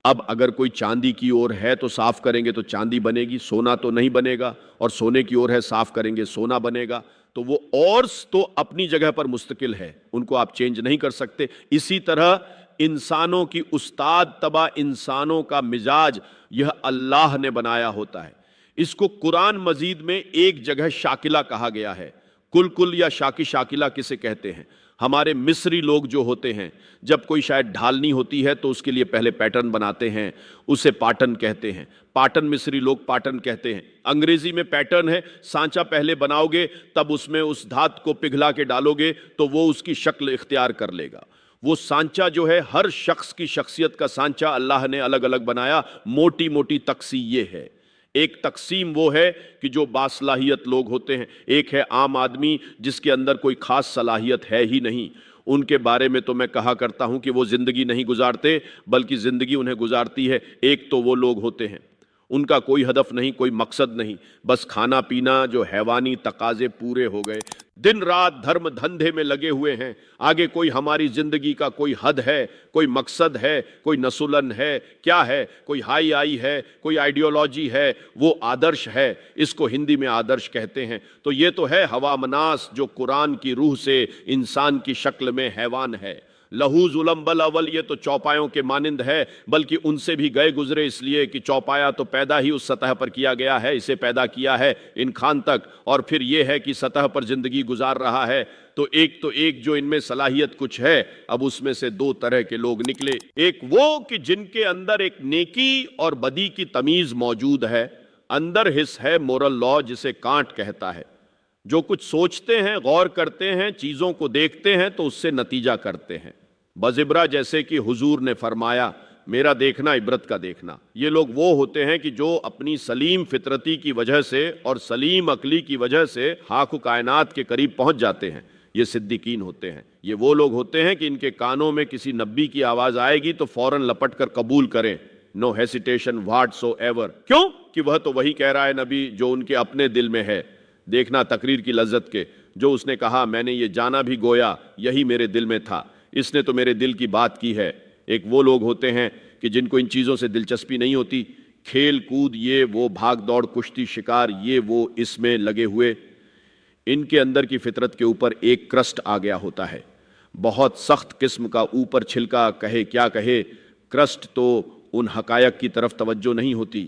اب اگر کوئی چاندی کی اور ہے تو صاف کریں گے تو چاندی بنے گی، سونا تو نہیں بنے گا، اور سونے کی اور ہے صاف کریں گے سونا بنے گا۔ تو وہ اورس تو اپنی جگہ پر مستقل ہے، ان کو آپ چینج نہیں کر سکتے۔ اسی طرح انسانوں کی استاد تبع انسانوں کا مزاج یہ اللہ نے بنایا ہوتا ہے۔ اس کو قرآن مجید میں ایک جگہ شاکلہ کہا گیا ہے۔ کل کل یا شاکی شاکلہ کسے کہتے ہیں؟ ہمارے مصری لوگ جو ہوتے ہیں، جب کوئی شاید ڈھالنی ہوتی ہے تو اس کے لیے پہلے پیٹرن بناتے ہیں، اسے پاٹن کہتے ہیں۔ پاٹن مصری لوگ پاٹن کہتے ہیں۔ انگریزی میں پیٹرن ہے، سانچہ پہلے بناؤ گے تب اس میں اس دھات کو پگھلا کے ڈالو گے تو وہ اس کی شکل اختیار کر لے گا۔ وہ سانچہ جو ہے ہر شخص کی شخصیت کا سانچہ اللہ نے الگ الگ بنایا۔ موٹی موٹی تقسیم یہ ہے۔ ایک تقسیم وہ ہے کہ جو باصلاحیت لوگ ہوتے ہیں، ایک ہے عام آدمی جس کے اندر کوئی خاص صلاحیت ہے ہی نہیں۔ ان کے بارے میں تو میں کہا کرتا ہوں کہ وہ زندگی نہیں گزارتے بلکہ زندگی انہیں گزارتی ہے۔ ایک تو وہ لوگ ہوتے ہیں ان کا کوئی ہدف نہیں، کوئی مقصد نہیں، بس کھانا پینا، جو حیوانی تقاضے پورے ہو گئے، دن رات دھرم دھندے میں لگے ہوئے ہیں۔ آگے کوئی ہماری زندگی کا کوئی حد ہے، کوئی مقصد ہے، کوئی نسلن ہے، کیا ہے؟ کوئی ہائی آئی ہے، کوئی آئیڈیالوجی ہے، وہ آدرش ہے، اس کو ہندی میں آدرش کہتے ہیں۔ تو یہ تو ہے ہوا مناس جو قرآن کی روح سے انسان کی شکل میں حیوان ہے۔ لہو ظلم بل اول، یہ تو چوپایوں کے مانند ہے، بلکہ ان سے بھی گئے گزرے، اس لیے کہ چوپایا تو پیدا ہی اس سطح پر کیا گیا ہے، اسے پیدا کیا ہے ان خان تک، اور پھر یہ ہے کہ سطح پر زندگی گزار رہا ہے۔ تو ایک جو ان میں صلاحیت کچھ ہے، اب اس میں سے دو طرح کے لوگ نکلے۔ ایک وہ کہ جن کے اندر ایک نیکی اور بدی کی تمیز موجود ہے، اندر حص ہے مورل لا جسے کانٹ کہتا ہے، جو کچھ سوچتے ہیں، غور کرتے ہیں، چیزوں کو دیکھتے ہیں تو اس سے نتیجہ کرتے ہیں۔ بزبرا جیسے کہ حضور نے فرمایا میرا دیکھنا عبرت کا دیکھنا۔ یہ لوگ وہ ہوتے ہیں کہ جو اپنی سلیم فطرتی کی وجہ سے اور سلیم عقلی کی وجہ سے خاک و کائنات کے قریب پہنچ جاتے ہیں، یہ صدیقین ہوتے ہیں۔ یہ وہ لوگ ہوتے ہیں کہ ان کے کانوں میں کسی نبی کی آواز آئے گی تو فوراً لپٹ کر قبول کریں، نو ہیسیٹیشن واٹ سو ایور۔ کیوں؟ کہ وہ تو وہی کہہ رہا ہے نبی جو ان کے اپنے دل میں ہے۔ دیکھنا تقریر کی لذت کے، جو اس نے کہا میں نے یہ جانا بھی گویا یہی میرے دل میں تھا، اس نے تو میرے دل کی بات کی ہے۔ ایک وہ لوگ ہوتے ہیں کہ جن کو ان چیزوں سے دلچسپی نہیں ہوتی، کھیل کود، یہ وہ، بھاگ دوڑ، کشتی شکار، یہ وہ، اس میں لگے ہوئے۔ ان کے اندر کی فطرت کے اوپر ایک کرسٹ آ گیا ہوتا ہے، بہت سخت قسم کا، اوپر چھلکا کہے کیا کہے، کرسٹ تو ان حقائق کی طرف توجہ نہیں ہوتی۔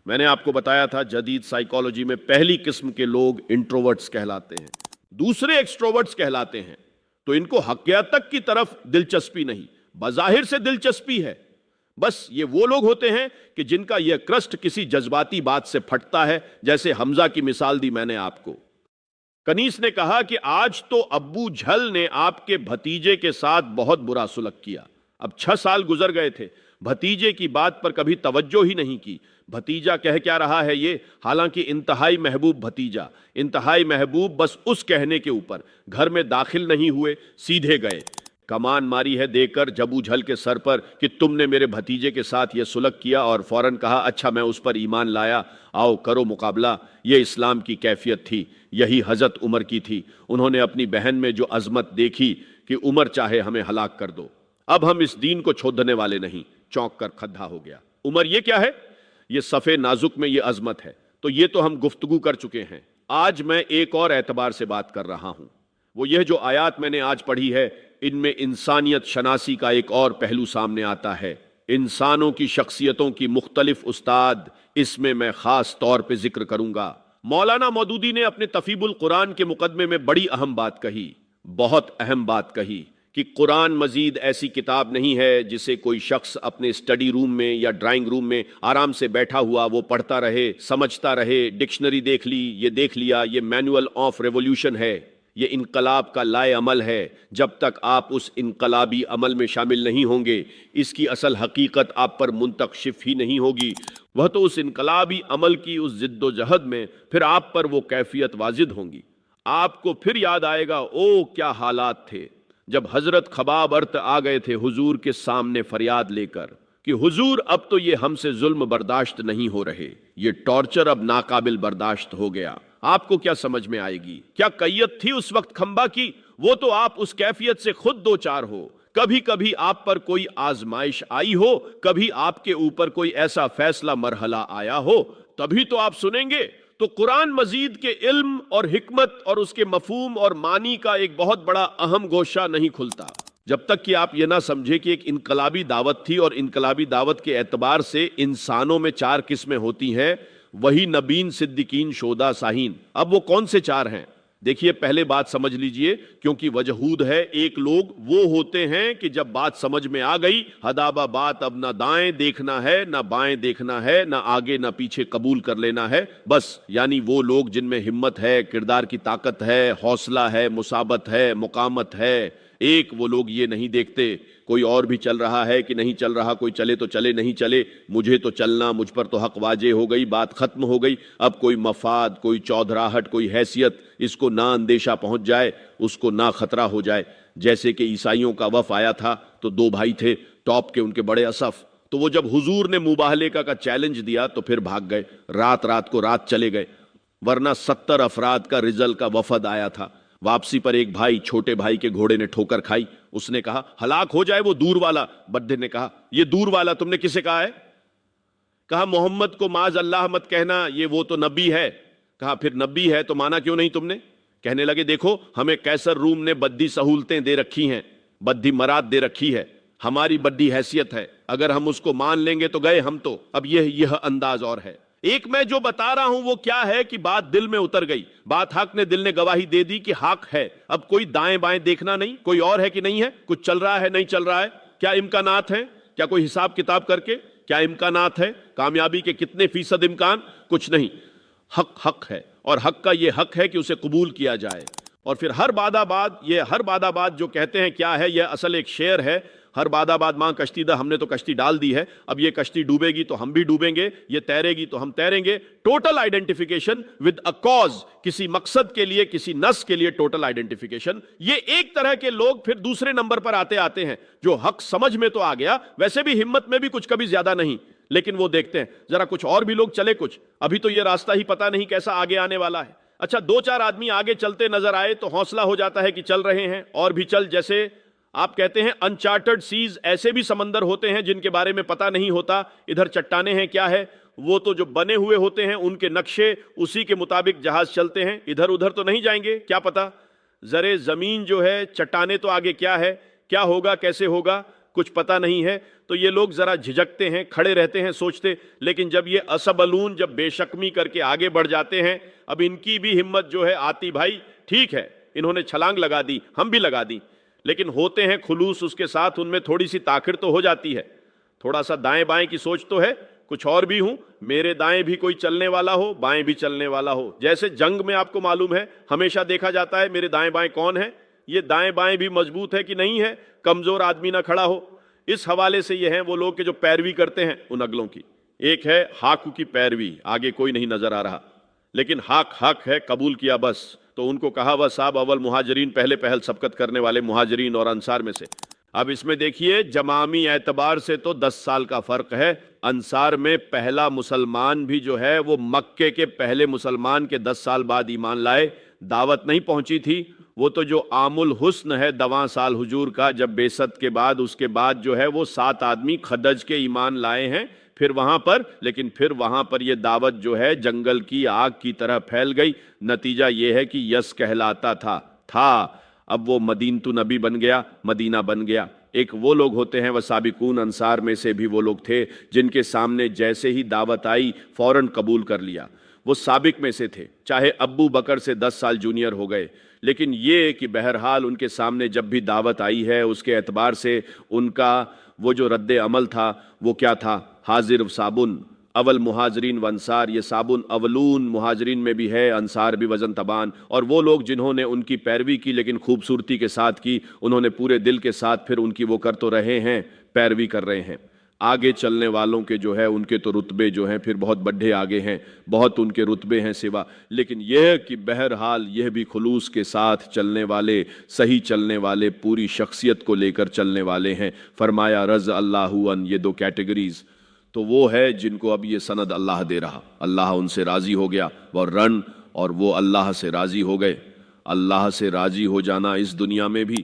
میں نے آپ کو بتایا تھا جدید سائیکالوجی میں پہلی قسم کے لوگ انٹروورٹس کہلاتے ہیں، دوسرے ایکسٹروورٹس کہلاتے ہیں۔ تو ان کو حقیقت کی طرف دلچسپی نہیں، بظاہر سے دلچسپی ہے، بس یہ وہ لوگ ہوتے ہیں کہ جن کا یہ کرسٹ کسی جذباتی بات سے پھٹتا ہے۔ جیسے حمزہ کی مثال دی میں نے آپ کو۔ کنیس نے کہا کہ آج تو ابو جھل نے آپ کے بھتیجے کے ساتھ بہت برا سلوک کیا۔ اب 6 سال گزر گئے تھے، بھتیجے کی بات پر کبھی توجہ ہی نہیں کی۔ بھتیجا کہہ کیا رہا ہے یہ، حالانکہ انتہائی محبوب بھتیجا، انتہائی محبوب، بس اس کہنے کے اوپر گھر میں داخل نہیں ہوئے، سیدھے گئے۔ کمان ماری ہے دے کر جبو جھل کے سر پر کہ تم نے میرے بھتیجے کے ساتھ یہ سلوک کیا، اور فوراً کہا اچھا میں اس پر ایمان لایا، آؤ کرو مقابلہ۔ یہ اسلام کی کیفیت تھی، یہی حضرت عمر کی تھی۔ انہوں نے اپنی بہن میں جو عظمت دیکھی کہ عمر چاہے ہمیں ہلاک کر دو، اب ہم اس دین کو چھوڑنے والے نہیں، چونک کر کھڈا ہو گیا۔ عمر یہ کیا ہے؟ یہ صفے نازک میں یہ عظمت ہے۔ تو یہ تو ہم گفتگو کر چکے ہیں۔ آج میں ایک اور اعتبار سے بات کر رہا ہوں، وہ یہ جو آیات میں نے آج پڑھی ہے، ان میں انسانیت شناسی کا ایک اور پہلو سامنے آتا ہے۔ انسانوں کی شخصیتوں کی مختلف استاد، اس میں خاص طور پہ ذکر کروں گا۔ مولانا مودودی نے اپنے تفیب القرآن کے مقدمے میں بڑی اہم بات کہی، بہت اہم بات کہی، کہ قرآن مزید ایسی کتاب نہیں ہے جسے کوئی شخص اپنے اسٹڈی روم میں یا ڈرائنگ روم میں آرام سے بیٹھا ہوا وہ پڑھتا رہے، سمجھتا رہے، ڈکشنری دیکھ لی، یہ دیکھ لیا، یہ مینول آف ریولوشن ہے، یہ انقلاب کا لائے عمل ہے۔ جب تک آپ اس انقلابی عمل میں شامل نہیں ہوں گے، اس کی اصل حقیقت آپ پر منتکشف ہی نہیں ہوگی۔ وہ تو اس انقلابی عمل کی اس جد و جہد میں پھر آپ پر وہ کیفیت واجد ہوں گی۔ آپ کو پھر یاد آئے گا او کیا حالات تھے جب حضرت خباب ارت آ گئے تھے حضور کے سامنے فریاد لے کر کہ حضور اب تو یہ ہم سے ظلم برداشت نہیں ہو رہے، یہ ٹارچر اب ناقابل برداشت ہو گیا۔ آپ کو کیا سمجھ میں آئے گی؟ کیا کیت تھی اس وقت کھمبا کی؟ وہ تو آپ اس کیفیت سے خود دو چار ہو کبھی کبھی آپ پر کوئی آزمائش آئی ہو, کبھی آپ کے اوپر کوئی ایسا فیصلہ مرحلہ آیا ہو, تبھی تو آپ سنیں گے. تو قرآن مجید کے علم اور حکمت اور اس کے مفہوم اور معنی کا ایک بہت بڑا اہم گوشہ نہیں کھلتا جب تک کہ آپ یہ نہ سمجھے کہ ایک انقلابی دعوت تھی, اور انقلابی دعوت کے اعتبار سے انسانوں میں 4 قسمیں ہوتی ہیں, وہی نبین, صدیقین, شہداء, صالحین. اب وہ کون سے 4 ہیں؟ دیکھیے پہلے بات سمجھ لیجئے, کیونکہ وجہود ہے. ایک لوگ وہ ہوتے ہیں کہ جب بات سمجھ میں آ گئی, ہدابہ بات, اب نہ دائیں دیکھنا ہے نہ بائیں دیکھنا ہے, نہ آگے نہ پیچھے, قبول کر لینا ہے بس. یعنی وہ لوگ جن میں ہمت ہے, کردار کی طاقت ہے, حوصلہ ہے, مثابت ہے, مقامت ہے. ایک وہ لوگ یہ نہیں دیکھتے کوئی اور بھی چل رہا ہے کہ نہیں چل رہا, کوئی چلے تو چلے, نہیں چلے, مجھے تو چلنا, مجھ پر تو حق واجب ہو گئی, بات ختم ہو گئی. اب کوئی مفاد, کوئی چودھراہٹ, کوئی حیثیت, اس کو نہ اندیشہ پہنچ جائے, اس کو نہ خطرہ ہو جائے. جیسے کہ عیسائیوں کا وفد آیا تھا تو 2 بھائی تھے ٹاپ کے, ان کے بڑے اسف, تو وہ جب حضور نے مباہلے کا چیلنج دیا تو پھر بھاگ گئے, رات چلے گئے. ورنہ 70 افراد کا رجل کا وفد آیا تھا. واپسی پر ایک بھائی, چھوٹے بھائی کے گھوڑے نے ٹھوکر کھائی, اس نے کہا ہلاک ہو جائے وہ دور والا. بڈھے نے کہا یہ دور والا تم نے کسے کہا ہے؟ کہا محمد کو معاذ اللہ مت کہنا, یہ وہ تو نبی ہے. کہا پھر نبی ہے تو مانا کیوں نہیں تم نے؟ کہنے لگے دیکھو ہمیں قیصر روم نے بدی سہولتیں دے رکھی ہیں, بدی مراد دے رکھی ہے, ہماری بڑی حیثیت ہے, اگر ہم اس کو مان لیں گے تو گئے ہم تو. اب یہ انداز اور ہے. ایک میں جو بتا رہا ہوں وہ کیا ہے کہ بات دل میں اتر گئی, بات حق نے, دل نے گواہی دے دی کہ حق ہے. اب کوئی دائیں بائیں دیکھنا نہیں, کوئی اور ہے کہ نہیں ہے, کچھ چل رہا ہے نہیں چل رہا ہے, کیا امکانات ہیں, کیا کوئی حساب کتاب کر کے, کیا امکانات ہے, کامیابی کے کتنے فیصد امکان, کچھ نہیں. حق ہے, اور حق کا یہ حق ہے کہ اسے قبول کیا جائے. اور پھر ہر باد آباد جو کہتے ہیں کیا ہے, یہ اصل ایک شعر ہے. ہر باد آباد ماں کشتی دا, ہم نے تو کشتی ڈال دی ہے, اب یہ کشتی ڈوبے گی تو ہم بھی ڈوبیں گے, یہ تیرے گی تو ہم تیریں گے. Total identification with a cause, کسی مقصد کے لیے, کسی نس کے لیے ٹوٹل آئیڈینٹیفیکیشن. یہ ایک طرح کے لوگ پھر دوسرے نمبر پر آتے ہیں, جو حق سمجھ میں تو آ گیا, ویسے بھی ہمت میں بھی کچھ کبھی زیادہ نہیں, لیکن وہ دیکھتے ہیں ذرا کچھ اور بھی لوگ چلے, کچھ ابھی تو یہ راستہ ہی پتہ نہیں کیسا آگے آنے والا ہے. اچھا 2-4 آدمی آگے چلتے نظر آئے تو حوصلہ ہو جاتا ہے کہ چل رہے ہیں, اور بھی چل. جیسے آپ کہتے ہیں انچارٹڈ سیز, ایسے بھی سمندر ہوتے ہیں جن کے بارے میں پتہ نہیں ہوتا, ادھر چٹانیں ہیں کیا ہے, وہ تو جو بنے ہوئے ہوتے ہیں ان کے نقشے اسی کے مطابق جہاز چلتے ہیں, ادھر ادھر تو نہیں جائیں گے, کیا پتہ زرے زمین جو ہے, چٹانیں تو آگے کیا ہے, کیا ہوگا, کیسے ہوگا, کچھ پتہ نہیں ہے. تو یہ لوگ ذرا جھجکتے ہیں, کھڑے رہتے ہیں, سوچتے. لیکن جب یہ اسبلون جب بے شکمی کر کے آگے بڑھ جاتے ہیں, اب ان کی بھی ہمت جو ہے آتی, بھائی ٹھیک ہے انہوں نے چھلانگ لگا دی, ہم بھی لگا دی, لیکن ہوتے ہیں خلوص اس کے ساتھ, ان میں تھوڑی سی تاخیر تو ہو جاتی ہے, تھوڑا سا دائیں بائیں کی سوچ تو ہے, کچھ اور بھی ہوں, میرے دائیں بھی کوئی چلنے والا ہو, بائیں بھی چلنے والا ہو. جیسے جنگ میں آپ کو معلوم ہے ہمیشہ دیکھا جاتا ہے میرے دائیں بائیں کون ہے, یہ دائیں بائیں بھی مضبوط ہے کہ نہیں ہے, کمزور آدمی نہ کھڑا ہو. اس حوالے سے یہ ہیں وہ لوگ کہ جو پیروی کرتے ہیں ان اگلوں کی. ایک ہے ہاکو کی پیروی, آگے کوئی نہیں نظر آ رہا, لیکن حق ہے, قبول کیا بس. تو ان کو کہا وہ صاحب اول مہاجرین, پہل سبقت کرنے والے مہاجرین اور انصار میں سے. اب اس میں دیکھیے جمامی اعتبار سے تو 10 سال کا فرق ہے. انصار میں پہلا مسلمان بھی جو ہے وہ مکے کے پہلے مسلمان کے 10 سال بعد ایمان لائے, دعوت نہیں پہنچی تھی. وہ تو جو عام الحسن ہے 12 سال حضور کا, جب بعثت کے بعد, اس کے بعد جو ہے وہ 7 آدمی خدج کے ایمان لائے ہیں. پھر وہاں پر, لیکن پھر وہاں پر یہ دعوت جو ہے جنگل کی آگ کی طرح پھیل گئی. نتیجہ یہ ہے کہ یس کہلاتا تھا, اب وہ مدینۃ نبی بن گیا, مدینہ بن گیا. ایک وہ لوگ ہوتے ہیں وہ سابقون, انصار میں سے بھی وہ لوگ تھے جن کے سامنے جیسے ہی دعوت آئی فوراً قبول کر لیا. وہ سابق میں سے تھے, چاہے ابو بکر سے 10 سال جونیئر ہو گئے, لیکن یہ کہ بہرحال ان کے سامنے جب بھی دعوت آئی ہے اس کے اعتبار سے ان کا وہ جو رد عمل تھا وہ کیا تھا, حاضر صابن, اول مہاجرین و انصار. یہ صابن اولون مہاجرین میں بھی ہے, انصار بھی وزن تبان. اور وہ لوگ جنہوں نے ان کی پیروی کی لیکن خوبصورتی کے ساتھ کی, انہوں نے پورے دل کے ساتھ پھر ان کی وہ کر تو رہے ہیں, پیروی کر رہے ہیں. آگے چلنے والوں کے جو ہے ان کے تو رتبے جو ہیں پھر بہت بڑے آگے ہیں, بہت ان کے رتبے ہیں سوا. لیکن یہ کہ بہرحال یہ بھی خلوص کے ساتھ چلنے والے, صحیح چلنے والے, پوری شخصیت کو لے کر چلنے والے ہیں. فرمایا رض اللہ عنہ, یہ 2 کیٹیگریز تو وہ ہے جن کو اب یہ سند اللہ دے رہا. اللہ ان سے راضی ہو گیا, وہ رن, اور وہ اللہ سے راضی ہو گئے. اللہ سے راضی ہو جانا اس دنیا میں بھی,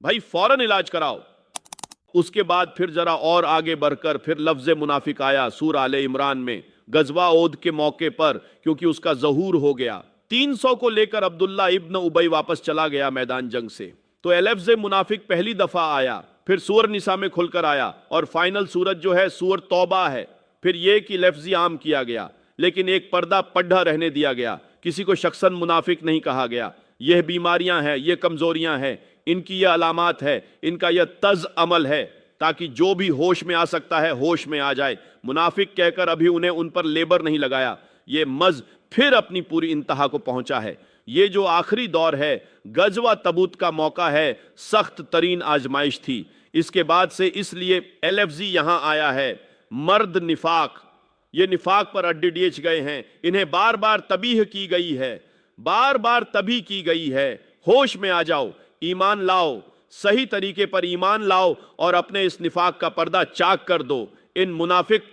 بھائی فوراً علاج کراؤ۔ اس کے بعد پھر ذرا اور آگے بڑھ کر پھر لفظ منافق آیا سورہ آل عمران میں، غزوہ احد کے موقع پر، کیونکہ اس کا ظہور ہو گیا۔ 300 کو لے کر عبداللہ ابن ابی واپس چلا گیا میدان جنگ سے، تو لفظ منافق پہلی دفعہ آیا، پھر سورہ نساء میں کھل کر آیا، اور فائنل سورت جو ہے سورہ توبہ ہے۔ پھر یہ کہ لفظی عام کیا گیا، لیکن ایک پردہ پڑھا رہنے دیا گیا، کسی کو شخصاً منافق نہیں کہا گیا۔ یہ بیماریاں ہیں، یہ کمزوریاں ہیں، ان کی یہ علامات ہے، ان کا یہ طرز عمل ہے، تاکہ جو بھی ہوش میں آ سکتا ہے ہوش میں آ جائے۔ منافق کہہ کر ابھی انہیں ان پر لیبر نہیں لگایا، یہ مز پھر اپنی پوری انتہا کو پہنچا ہے۔ یہ جو آخری دور ہے، غزوہ تبوک کا موقع ہے، سخت ترین آزمائش تھی۔ اس کے بعد سے اس لیے LFZ یہاں آیا ہے، مرد نفاق۔ یہ نفاق پر RDDH گئے ہیں، انہیں بار بار تبیہ کی گئی ہے، بار بار تبیہ کی گئی ہے۔ ہوش میں آ جاؤ، ایمان لاؤ، صحیح طریقے پر ایمان لاؤ، اور اپنے اس نفاق کا پردہ چاک کر دو۔ ان منافق